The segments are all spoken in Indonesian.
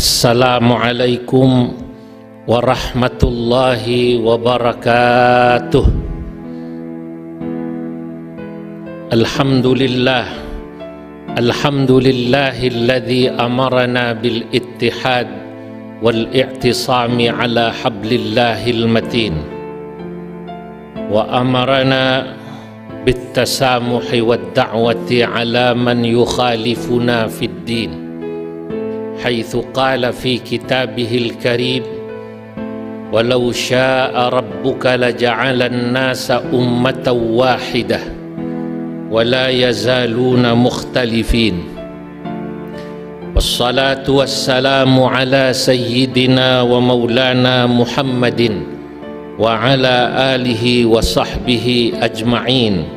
Assalamualaikum warahmatullahi wabarakatuh. Alhamdulillahilladzi amarna bil ittihad wal i'tisami ala hablillahil matin wa amarna bit tasamuhi wad da'wati ala man yukhalifuna fid din haitsu qala fi kitabihil karim walau syaa rabbuka laja'alan nasa ummatan wahidah wala yazaluna mukhtalifin. Wassalatu wassalamu ala sayyidina wa maulana Muhammadin wa ala alihi wa sahbihi ajma'in.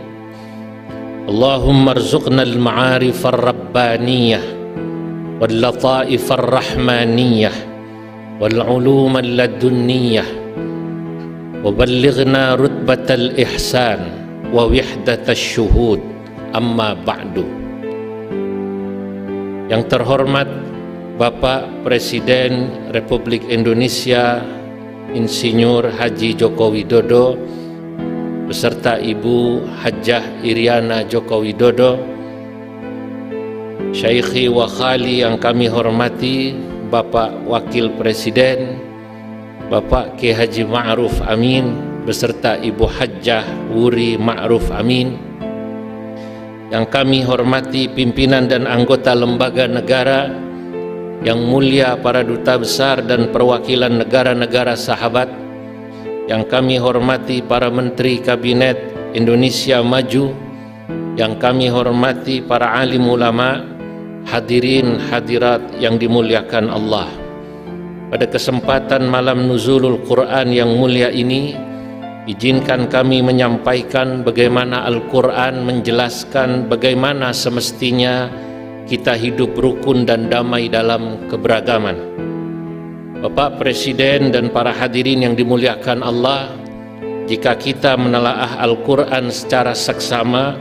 Allahumma arzuqna al-ma'arif ar-rabbaniyah wal lataif ar-rahmaniyah wal ulum al-ladunniyah wa ballighna rutbatal ihsan wa wihdatas syuhud, amma ba'du. Yang terhormat Bapak Presiden Republik Indonesia Insinyur Haji Joko Widodo beserta Ibu Hajjah Iriana Joko Widodo, Syaikhi wa Khali yang kami hormati Bapak Wakil Presiden Bapak Ki Haji Ma'ruf Amin beserta Ibu Hajjah Wuri Ma'ruf Amin, yang kami hormati pimpinan dan anggota lembaga negara yang mulia, para duta besar dan perwakilan negara-negara sahabat, yang kami hormati para menteri kabinet Indonesia Maju, yang kami hormati para alim ulama, hadirin hadirat yang dimuliakan Allah. Pada kesempatan malam nuzulul Quran yang mulia ini, izinkan kami menyampaikan bagaimana Al-Quran menjelaskan bagaimana semestinya kita hidup rukun dan damai dalam keberagaman. Bapak Presiden dan para hadirin yang dimuliakan Allah, jika kita menelaah Al-Quran secara seksama,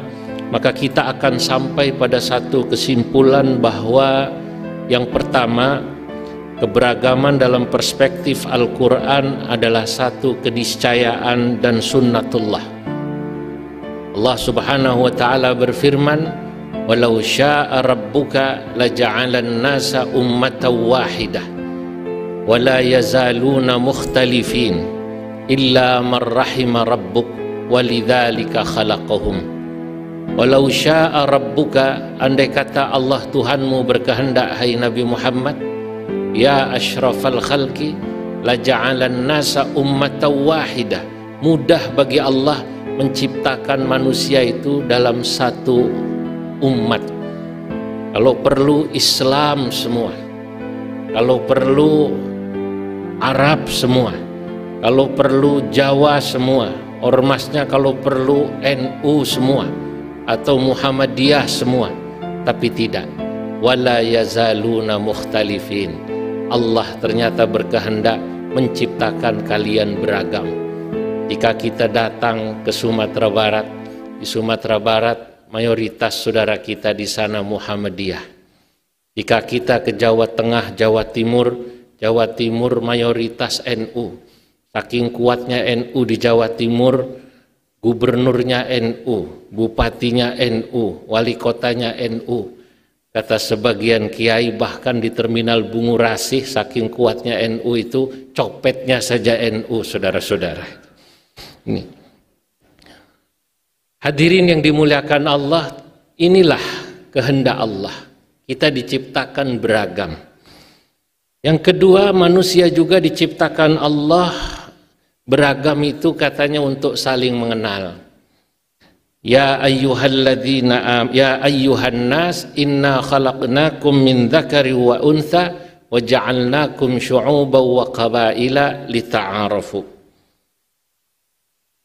maka kita akan sampai pada satu kesimpulan bahwa yang pertama, keberagaman dalam perspektif Al-Quran adalah satu keniscayaan dan sunnatullah. Allah Subhanahu wa ta'ala berfirman, walau syaa rabbuka laja'alan nasa ummatan wahidah wala yazaluna mukhtalifin illa man rahima rabbuk walidzalika khalaqahum. Walau syaa rabbuka, andai kata Allah Tuhanmu berkehendak, hai Nabi Muhammad, ya asyrafal khalqi laja'alan nasa ummatan wahidah, mudah bagi Allah menciptakan manusia itu dalam satu umat. Kalau perlu Islam semua, kalau perlu Arab semua, kalau perlu Jawa semua, ormasnya kalau perlu NU semua atau Muhammadiyah semua, tapi tidak, wala yazaluna mukhtalifin. Allah ternyata berkehendak menciptakan kalian beragam. Jika kita datang ke Sumatera Barat, di Sumatera Barat mayoritas saudara kita di sana Muhammadiyah. Jika kita ke Jawa Tengah, Jawa Timur mayoritas NU. Saking kuatnya NU di Jawa Timur, gubernurnya NU, bupatinya NU, wali kotanya NU. Kata sebagian kiai, bahkan di terminal Bungurasih saking kuatnya NU itu, copetnya saja NU, saudara-saudara. Ini. Hadirin yang dimuliakan Allah, inilah kehendak Allah. Kita diciptakan beragam. Yang kedua, manusia juga diciptakan Allah beragam itu katanya untuk saling mengenal. Ya ayyuhalladzina ya ayyuhan nas inna khalaqnakum min dzakari wa untha wa ja'alnakum syu'uban wa qabaila lita'arafu.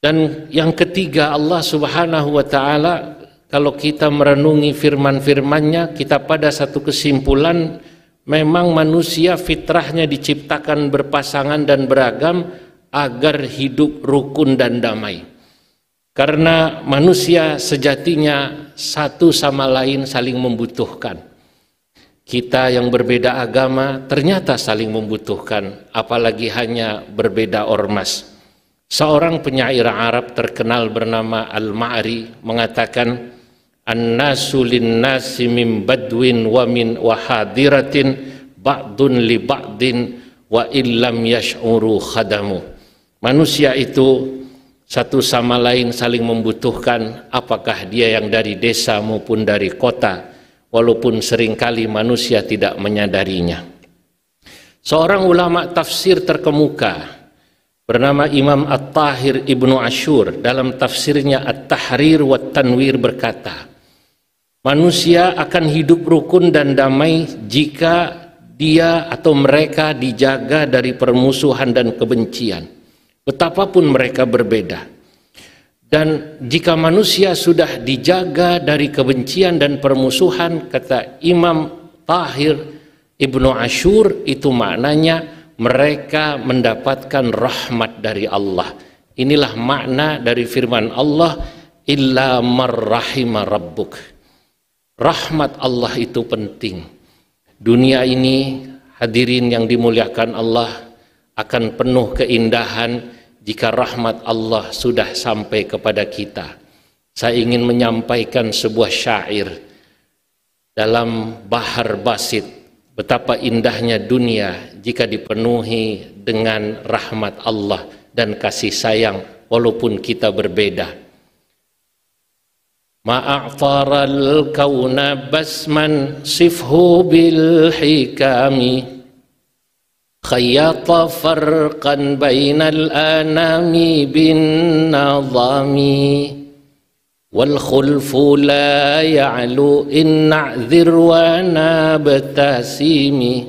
Dan yang ketiga, Allah Subhanahu wa ta'ala, kalau kita merenungi firman-firmannya, kita pada satu kesimpulan, memang manusia fitrahnya diciptakan berpasangan dan beragam agar hidup rukun dan damai. Karena manusia sejatinya satu sama lain saling membutuhkan. Kita yang berbeda agama ternyata saling membutuhkan, apalagi hanya berbeda ormas. Seorang penyair Arab terkenal bernama Al-Ma'ri mengatakan, "An-nasu lin-nasi min badwin wa min wahadiratin ba'dun li ba'din wa illam yash'uru khadamu." Manusia itu satu sama lain saling membutuhkan, apakah dia yang dari desa maupun dari kota, walaupun seringkali manusia tidak menyadarinya. Seorang ulama tafsir terkemuka bernama Imam At-Tahir Ibnu Ashur dalam tafsirnya At-Tahrir wa Tanwir berkata, manusia akan hidup rukun dan damai jika dia atau mereka dijaga dari permusuhan dan kebencian, betapapun mereka berbeda. Dan jika manusia sudah dijaga dari kebencian dan permusuhan, kata Imam Tahir Ibnu Ashur, itu maknanya mereka mendapatkan rahmat dari Allah. Inilah makna dari firman Allah, illa marrahima rabbuk. Rahmat Allah itu penting. Dunia ini, hadirin yang dimuliakan Allah, akan penuh keindahan jika rahmat Allah sudah sampai kepada kita. Saya ingin menyampaikan sebuah syair dalam Bahar Basit, betapa indahnya dunia jika dipenuhi dengan rahmat Allah dan kasih sayang walaupun kita berbeda. Ma'a'taral kauna basman sifhu bil hikami khayyata farqan bainal anami bin nazami wal khulfu la ya'lu in na'dhir wa nabtasimi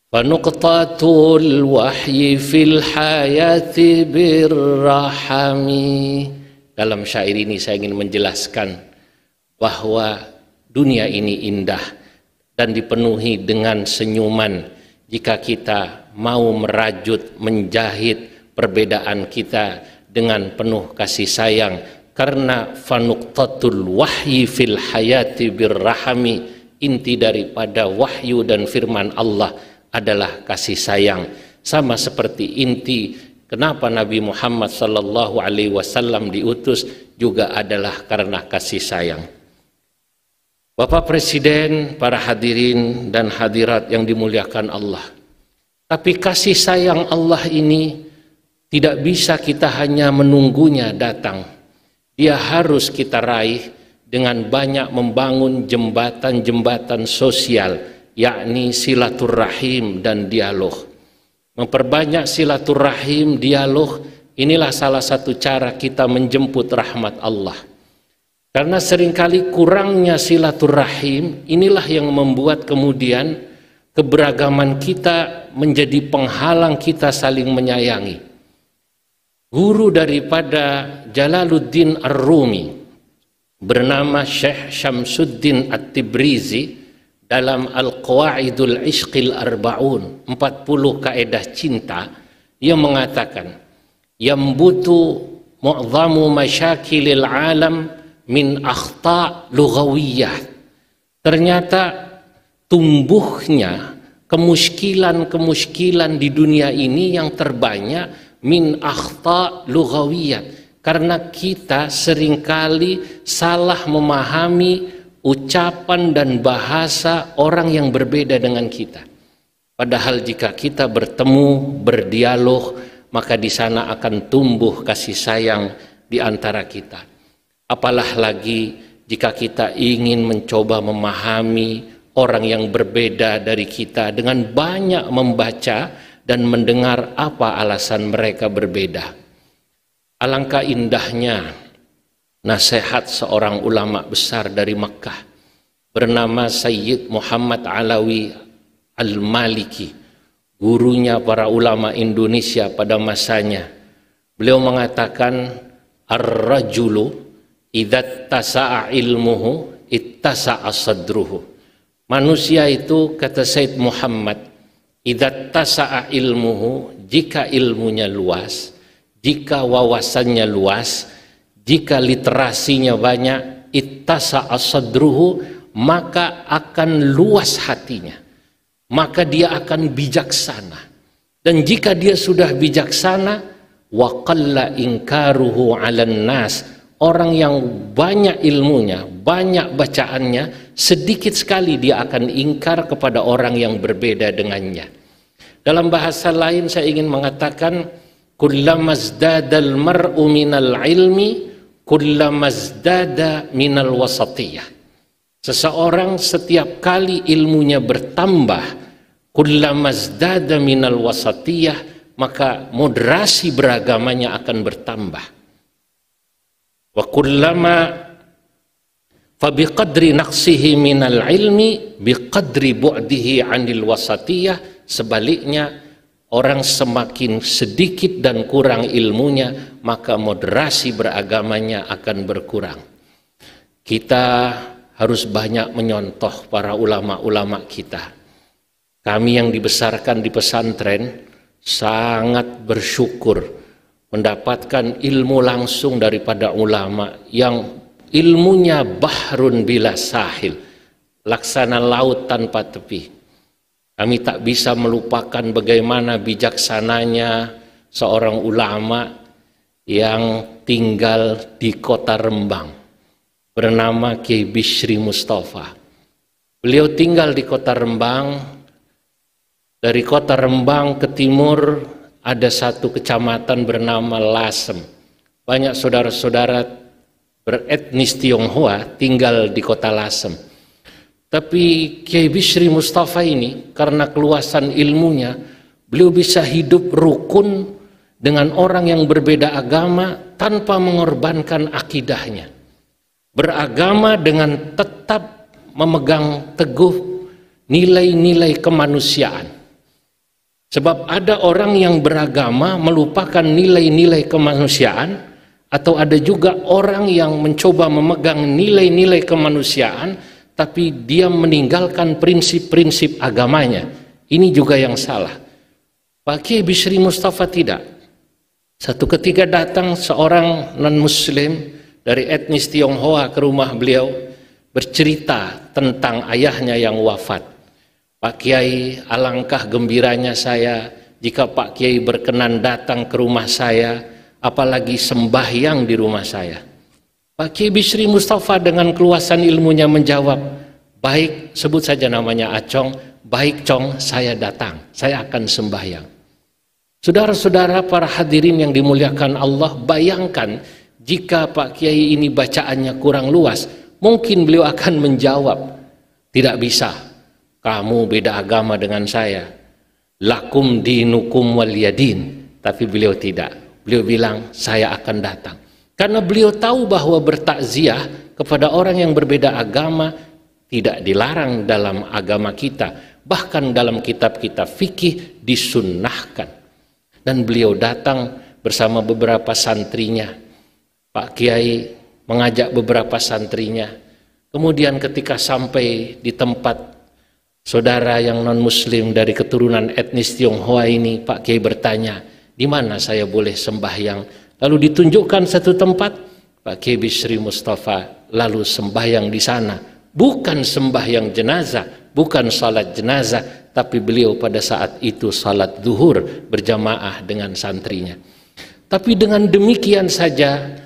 fanuqtatul wahyi fil hayati birrahami. Dalam syair ini saya ingin menjelaskan bahwa dunia ini indah dan dipenuhi dengan senyuman jika kita mau merajut, menjahit perbedaan kita dengan penuh kasih sayang, karena fanuqtatul wahyi fil hayati birrahami, inti daripada wahyu dan firman Allah adalah kasih sayang. Sama seperti inti kenapa Nabi Muhammad SAW diutus juga adalah karena kasih sayang. Bapak Presiden, para hadirin dan hadirat yang dimuliakan Allah. Tapi kasih sayang Allah ini tidak bisa kita hanya menunggunya datang. Dia harus kita raih dengan banyak membangun jembatan-jembatan sosial, yakni silaturahim dan dialog. Memperbanyak silaturahim, dialog, inilah salah satu cara kita menjemput rahmat Allah. Karena seringkali kurangnya silaturahim, inilah yang membuat kemudian keberagaman kita menjadi penghalang kita saling menyayangi. Guru daripada Jalaluddin Ar-Rumi bernama Syekh Syamsuddin At-Tibrizi dalam Al-Qawaidul Ishqil Arba'un, 40 kaedah cinta, dia mengatakan, yambutu mu'zamu masyakilil alam min akhta' lughawiyah. Ternyata tumbuhnya kemuskilan-kemuskilan di dunia ini yang terbanyak min akhta' lughawiyah, karena kita seringkali salah memahami ucapan dan bahasa orang yang berbeda dengan kita. Padahal jika kita bertemu, berdialog, maka di sana akan tumbuh kasih sayang di antara kita. Apalah lagi jika kita ingin mencoba memahami orang yang berbeda dari kita dengan banyak membaca dan mendengar apa alasan mereka berbeda. Alangkah indahnya nasihat seorang ulama besar dari Makkah bernama Sayyid Muhammad Alawi Al-Maliki, gurunya para ulama Indonesia pada masanya. Beliau mengatakan, ar-rajulu idza tasa'a ilmuhu ittasa'a sadruhu. Manusia itu, kata Sayyid Muhammad, idza tasa'a ilmuhu, jika ilmunya luas, jika wawasannya luas, jika literasinya banyak, ittasa'a sadruhu, maka akan luas hatinya, maka dia akan bijaksana. Dan jika dia sudah bijaksana, wa qalla inkaruhu 'alan nas, orang yang banyak ilmunya, banyak bacaannya, sedikit sekali dia akan ingkar kepada orang yang berbeda dengannya. Dalam bahasa lain saya ingin mengatakan, kullamazdadal mar'u minal ilmi kullamazdada minal wasatiyah. Seseorang setiap kali ilmunya bertambah, kullamazdada minal wasatiyah, maka moderasi beragamanya akan bertambah. Wa kullama fabiqadri naqsihi minal ilmi biqadri bu'dihi 'anil wasatiyah. Sebaliknya, orang semakin sedikit dan kurang ilmunya, maka moderasi beragamanya akan berkurang. Kita harus banyak menyontoh para ulama-ulama kita. Kami yang dibesarkan di pesantren sangat bersyukur mendapatkan ilmu langsung daripada ulama yang ilmunya bahrun bila sahil, laksana laut tanpa tepi. Kami tak bisa melupakan bagaimana bijaksananya seorang ulama yang tinggal di kota Rembang bernama Kiai Bishri Mustafa. Beliau tinggal di kota Rembang. Dari kota Rembang ke timur ada satu kecamatan bernama Lasem. Banyak saudara-saudara beretnis Tionghoa tinggal di kota Lasem. Tapi Kiai Bishri Mustafa ini karena keluasan ilmunya, beliau bisa hidup rukun dengan orang yang berbeda agama tanpa mengorbankan akidahnya. Beragama dengan tetap memegang teguh nilai-nilai kemanusiaan. Sebab ada orang yang beragama melupakan nilai-nilai kemanusiaan, atau ada juga orang yang mencoba memegang nilai-nilai kemanusiaan tapi dia meninggalkan prinsip-prinsip agamanya. Ini juga yang salah. Pak Kiai Bishri Mustafa tidak. Satu ketika datang seorang non-muslim dari etnis Tionghoa ke rumah beliau, bercerita tentang ayahnya yang wafat. Pak Kiai, alangkah gembiranya saya jika Pak Kiai berkenan datang ke rumah saya, apalagi sembahyang di rumah saya. Pak Kiai Bishri Mustafa dengan keluasan ilmunya menjawab, baik, sebut saja namanya Acong, baik Cong, saya datang, saya akan sembahyang. Saudara-saudara para hadirin yang dimuliakan Allah, bayangkan jika Pak Kiai ini bacaannya kurang luas, mungkin beliau akan menjawab, tidak bisa, kamu beda agama dengan saya, lakum dinukum waliyadin. Tapi beliau tidak, beliau bilang saya akan datang. Karena beliau tahu bahwa bertakziah kepada orang yang berbeda agama tidak dilarang dalam agama kita, bahkan dalam kitab-kitab fikih disunnahkan. Dan beliau datang bersama beberapa santrinya. Pak Kiai mengajak beberapa santrinya. Kemudian ketika sampai di tempat saudara yang non-muslim dari keturunan etnis Tionghoa ini, Pak Kiai bertanya, di mana saya boleh sembahyang? Lalu ditunjukkan satu tempat, Pak Kiai Bishri Mustafa lalu sembahyang di sana. Bukan sembahyang jenazah, bukan salat jenazah, tapi beliau pada saat itu salat zuhur berjamaah dengan santrinya. Tapi dengan demikian saja,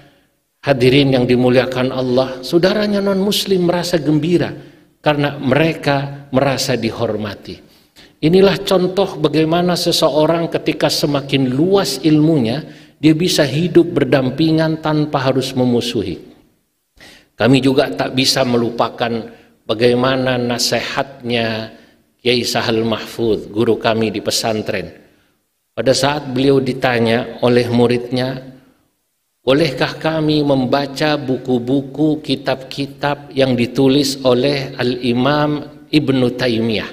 hadirin yang dimuliakan Allah, saudaranya non-muslim merasa gembira karena mereka merasa dihormati. Inilah contoh bagaimana seseorang ketika semakin luas ilmunya, dia bisa hidup berdampingan tanpa harus memusuhi. Kami juga tak bisa melupakan bagaimana nasihatnya Kiai Sahal Mahfudz, guru kami di pesantren. Pada saat beliau ditanya oleh muridnya, bolehkah kami membaca buku-buku, kitab-kitab yang ditulis oleh Al-Imam Ibnu Taimiyah?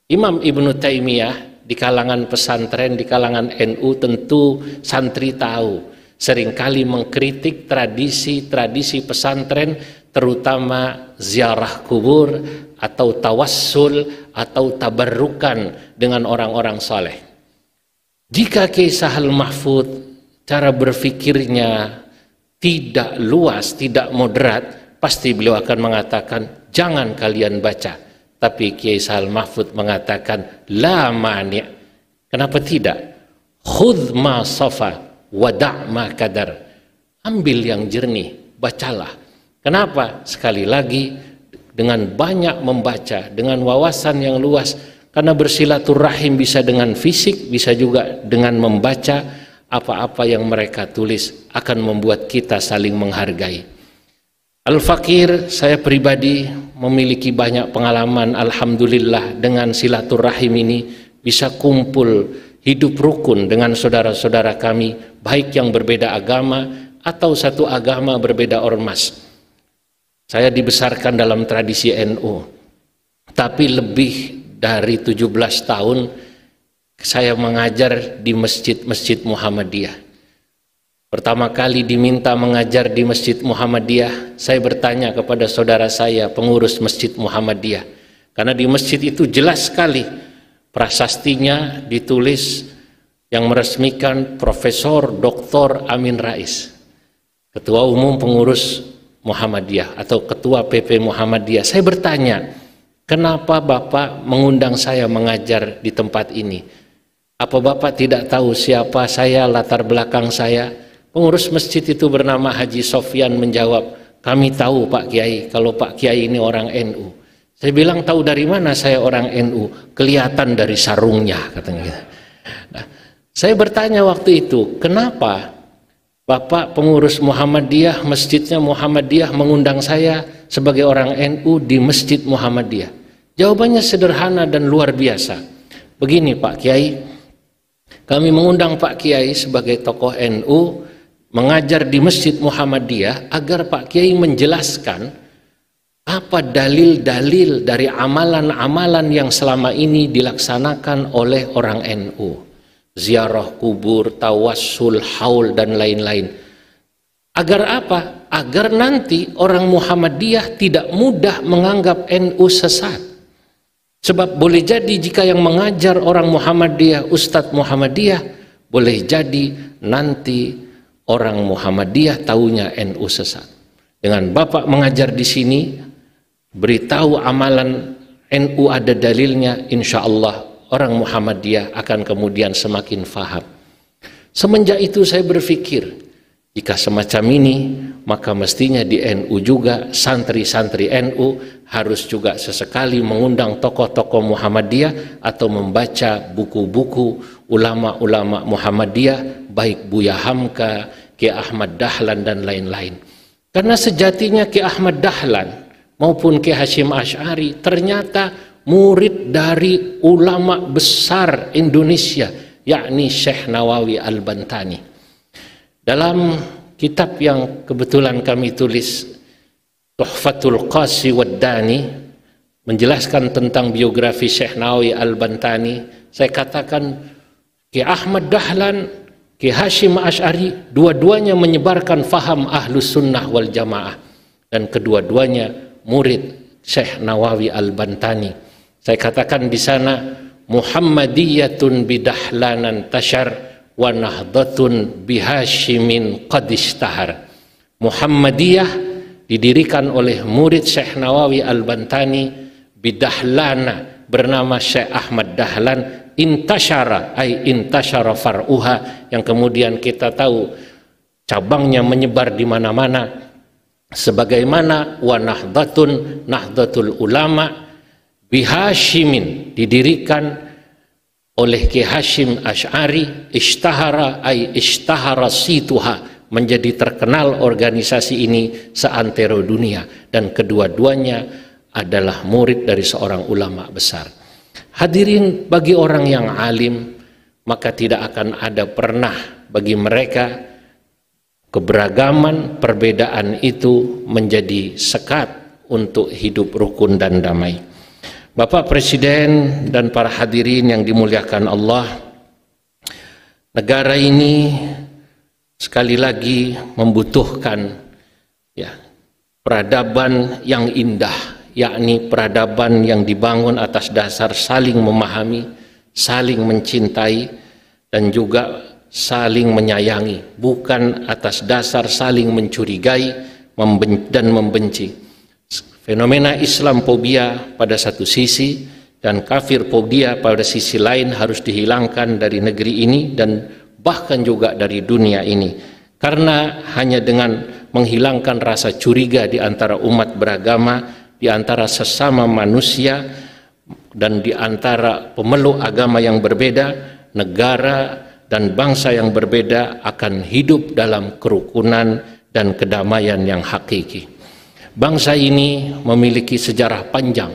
Imam Ibnu Taimiyah di kalangan pesantren, di kalangan NU tentu santri tahu, seringkali mengkritik tradisi-tradisi pesantren, terutama ziarah kubur atau tawassul atau tabarrukan dengan orang-orang soleh. Jika Kiai Sahal Mahfudz cara berfikirnya tidak luas, tidak moderat, pasti beliau akan mengatakan jangan kalian baca. Tapi Kiai Sahal Mahfud mengatakan, la mani'. Kenapa tidak? Khudh ma safa wada' ma kadar. Ambil yang jernih, bacalah. Kenapa? Sekali lagi, dengan banyak membaca, dengan wawasan yang luas, karena bersilaturahim bisa dengan fisik, bisa juga dengan membaca apa-apa yang mereka tulis, akan membuat kita saling menghargai. Al-Fakir, saya pribadi memiliki banyak pengalaman, alhamdulillah, dengan silaturahim ini bisa kumpul, hidup rukun dengan saudara-saudara kami, baik yang berbeda agama atau satu agama berbeda ormas. Saya dibesarkan dalam tradisi NU, tapi lebih dari 17 tahun saya mengajar di masjid-masjid Muhammadiyah. Pertama kali diminta mengajar di Masjid Muhammadiyah, saya bertanya kepada saudara saya, pengurus Masjid Muhammadiyah, karena di masjid itu jelas sekali prasastinya ditulis yang meresmikan Profesor Dr. Amin Rais, Ketua Umum Pengurus Muhammadiyah atau Ketua PP Muhammadiyah. Saya bertanya, kenapa Bapak mengundang saya mengajar di tempat ini? Apa Bapak tidak tahu siapa saya, latar belakang saya? Pengurus masjid itu bernama Haji Sofyan menjawab, kami tahu Pak Kiai, kalau Pak Kiai ini orang NU. Saya bilang, tahu dari mana saya orang NU? Kelihatan dari sarungnya, katanya. Nah, saya bertanya waktu itu, kenapa Bapak pengurus Muhammadiyah, masjidnya Muhammadiyah mengundang saya sebagai orang NU di Masjid Muhammadiyah? Jawabannya sederhana dan luar biasa. Begini Pak Kiai, kami mengundang Pak Kiai sebagai tokoh NU mengajar di Masjid Muhammadiyah agar Pak Kiai menjelaskan apa dalil-dalil dari amalan-amalan yang selama ini dilaksanakan oleh orang NU. Ziarah kubur, tawassul, haul, dan lain-lain. Agar apa? Agar nanti orang Muhammadiyah tidak mudah menganggap NU sesat. Sebab boleh jadi jika yang mengajar orang Muhammadiyah, Ustadz Muhammadiyah, boleh jadi nanti orang Muhammadiyah taunya NU sesat. Dengan Bapak mengajar di sini, beritahu amalan NU ada dalilnya, insya Allah orang Muhammadiyah akan kemudian semakin faham. Semenjak itu saya berpikir, jika semacam ini, maka mestinya di NU juga, santri-santri NU harus juga sesekali mengundang tokoh-tokoh Muhammadiyah atau membaca buku-buku ulama-ulama Muhammadiyah, baik Buya Hamka, Ki Ahmad Dahlan, dan lain-lain. Karena sejatinya Ki Ahmad Dahlan maupun Ki Hasyim Asy'ari ternyata murid dari ulama besar Indonesia, yakni Syekh Nawawi Al-Bantani. Dalam kitab yang kebetulan kami tulis, Tuhfatul Qasi wad Dani, menjelaskan tentang biografi Syekh Nawawi Al-Bantani, saya katakan Ki Ahmad Dahlan, Ki Hasyim Asy'ari, dua-duanya menyebarkan faham Ahlus Sunnah wal Jamaah, dan kedua-duanya murid Syekh Nawawi Al-Bantani. Saya katakan di sana, Muhammadiyatun bidahlanan tashar wa nahdhatun bihasyimin qad ishtahar. Muhammadiyah didirikan oleh murid Syekh Nawawi Al-Bantani, bidahlana bernama Syekh Ahmad Dahlan, intashara ay intashara far'uha, yang kemudian kita tahu cabangnya menyebar di mana-mana, sebagaimana wa nahdhatun, nahdhatul ulama bihasyimin didirikan oleh Ki Hasyim Asy'ari, ishtahara ay ishtahara situha, menjadi terkenal organisasi ini seantero dunia, dan kedua-duanya adalah murid dari seorang ulama besar. Hadirin, bagi orang yang alim, maka tidak akan ada pernah bagi mereka keberagaman, perbedaan itu menjadi sekat untuk hidup rukun dan damai. Bapak Presiden dan para hadirin yang dimuliakan Allah, negara ini sekali lagi membutuhkan peradaban yang indah, yakni peradaban yang dibangun atas dasar saling memahami, saling mencintai, dan juga saling menyayangi, bukan atas dasar saling mencurigai dan membenci. Fenomena Islamophobia pada satu sisi dan kafirfobia pada sisi lain harus dihilangkan dari negeri ini dan bahkan juga dari dunia ini. Karena hanya dengan menghilangkan rasa curiga di antara umat beragama, di antara sesama manusia, dan di antara pemeluk agama yang berbeda, negara dan bangsa yang berbeda akan hidup dalam kerukunan dan kedamaian yang hakiki. Bangsa ini memiliki sejarah panjang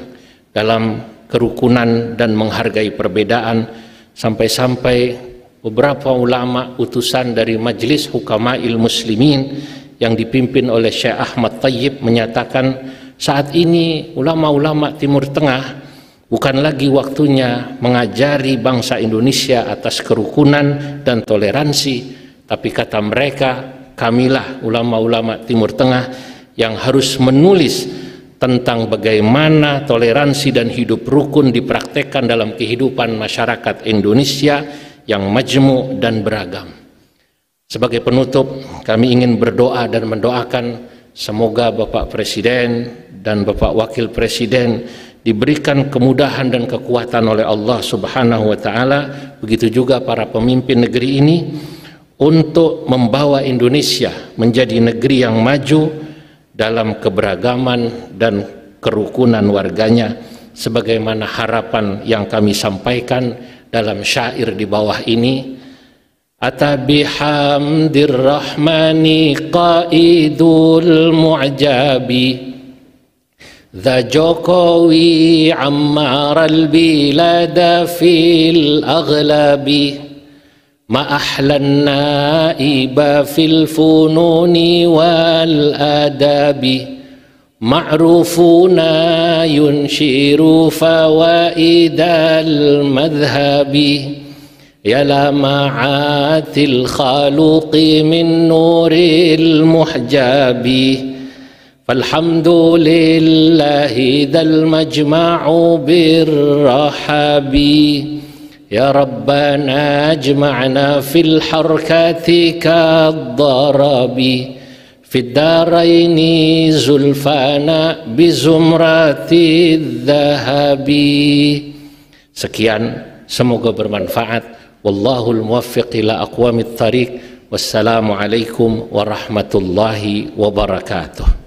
dalam kerukunan dan menghargai perbedaan, sampai-sampai beberapa ulama utusan dari Majelis Hukama'il Muslimin yang dipimpin oleh Syekh Ahmad Thayyib menyatakan saat ini ulama-ulama Timur Tengah bukan lagi waktunya mengajari bangsa Indonesia atas kerukunan dan toleransi, tapi kata mereka, kamilah ulama-ulama Timur Tengah yang harus menulis tentang bagaimana toleransi dan hidup rukun dipraktekkan dalam kehidupan masyarakat Indonesia yang majmu' dan beragam. Sebagai penutup, kami ingin berdoa dan mendoakan semoga Bapak Presiden dan Bapak Wakil Presiden diberikan kemudahan dan kekuatan oleh Allah Subhanahu wa Ta'ala, begitu juga para pemimpin negeri ini, untuk membawa Indonesia menjadi negeri yang maju dalam keberagaman dan kerukunan warganya, sebagaimana harapan yang kami sampaikan dalam syair di bawah ini. Atabihamdir rahmani qaidul mu'jabi dha Jokowi ammaral bilada fil aghlabi ma ahlan naiba fil fununi wal adabi ma'rufuna yunshiru fawaidal madhhabi ya lama'atil khaluqi min nuril muhjabi falhamdulillahi dal majma'u birrahabi ya Rabbana ajma'na fil harkati kadharabi fid daraini zulfana bizumrati dhahabi. Sekian, semoga bermanfaat. Wallahul muwaffiq ila aqwamit thariq. Wassalamualaikum warahmatullahi wabarakatuh.